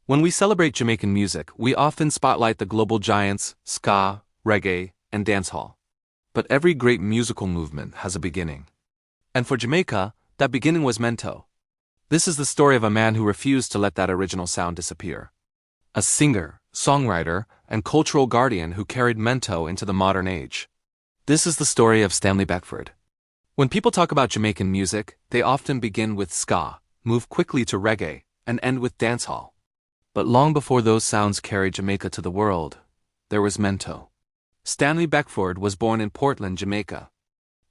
When we celebrate Jamaican music, we often spotlight the global giants, ska, reggae, and dancehall. But every great musical movement has a beginning. And for Jamaica, that beginning was Mento. This is the story of a man who refused to let that original sound disappear. A singer, songwriter, and cultural guardian who carried Mento into the modern age. This is the story of Stanley Beckford. When people talk about Jamaican music, they often begin with ska, move quickly to reggae, and end with dancehall. But long before those sounds carried Jamaica to the world, there was Mento. Stanley Beckford was born in Portland, Jamaica.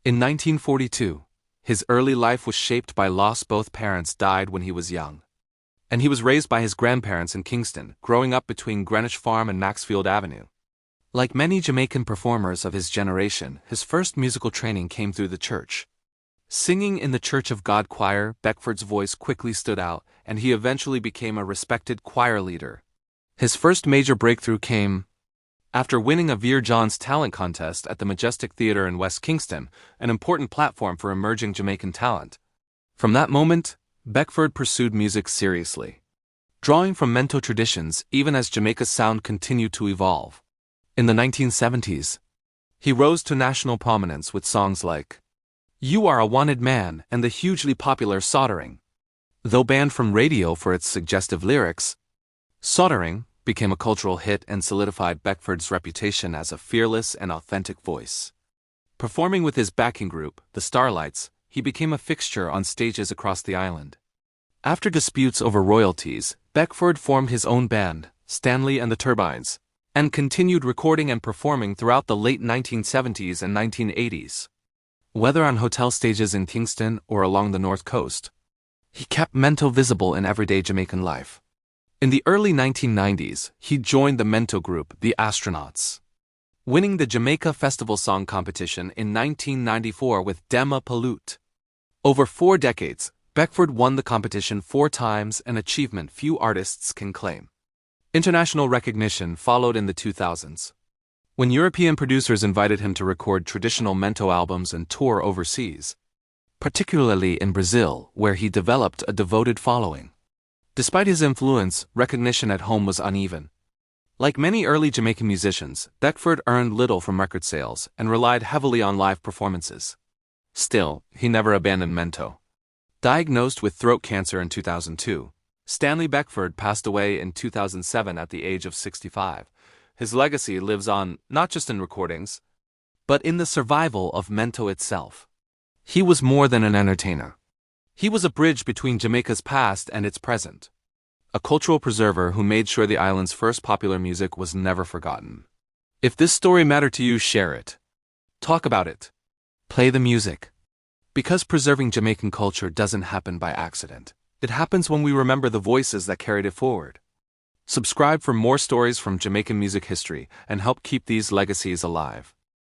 In 1942, his early life was shaped by loss. Both parents died when he was young. And he was raised by his grandparents in Kingston, growing up between Greenwich Farm and Maxfield Avenue. Like many Jamaican performers of his generation, his first musical training came through the church. Singing in the Church of God choir, Beckford's voice quickly stood out, and he eventually became a respected choir leader. His first major breakthrough came after winning a Vere Johns talent contest at the Majestic Theatre in West Kingston, an important platform for emerging Jamaican talent. From that moment, Beckford pursued music seriously, drawing from Mento traditions even as Jamaica's sound continued to evolve. In the 1970s, he rose to national prominence with songs like "You Are a Wanted Man" and the hugely popular "Soldering." Though banned from radio for its suggestive lyrics, "Soldering" became a cultural hit and solidified Beckford's reputation as a fearless and authentic voice. Performing with his backing group, the Starlights, he became a fixture on stages across the island. After disputes over royalties, Beckford formed his own band, Stanley and the Turbynes, and continued recording and performing throughout the late 1970s and 1980s. Whether on hotel stages in Kingston or along the North Coast, he kept Mento visible in everyday Jamaican life. In the early 1990s, he joined the Mento group, the Astronauts, winning the Jamaica Festival Song Competition in 1994 with Dema Pollute. Over 4 decades, Beckford won the competition 4 times, an achievement few artists can claim. International recognition followed in the 2000s, when European producers invited him to record traditional Mento albums and tour overseas, particularly in Brazil, where he developed a devoted following. Despite his influence, recognition at home was uneven. Like many early Jamaican musicians, Beckford earned little from record sales and relied heavily on live performances. Still, he never abandoned Mento. Diagnosed with throat cancer in 2002, Stanley Beckford passed away in 2007 at the age of 65. His legacy lives on not just in recordings, but in the survival of Mento itself. He was more than an entertainer. He was a bridge between Jamaica's past and its present, a cultural preserver who made sure the island's first popular music was never forgotten. If this story mattered to you, share it. Talk about it. Play the music. Because preserving Jamaican culture doesn't happen by accident. It happens when we remember the voices that carried it forward. Subscribe for more stories from Jamaican music history and help keep these legacies alive.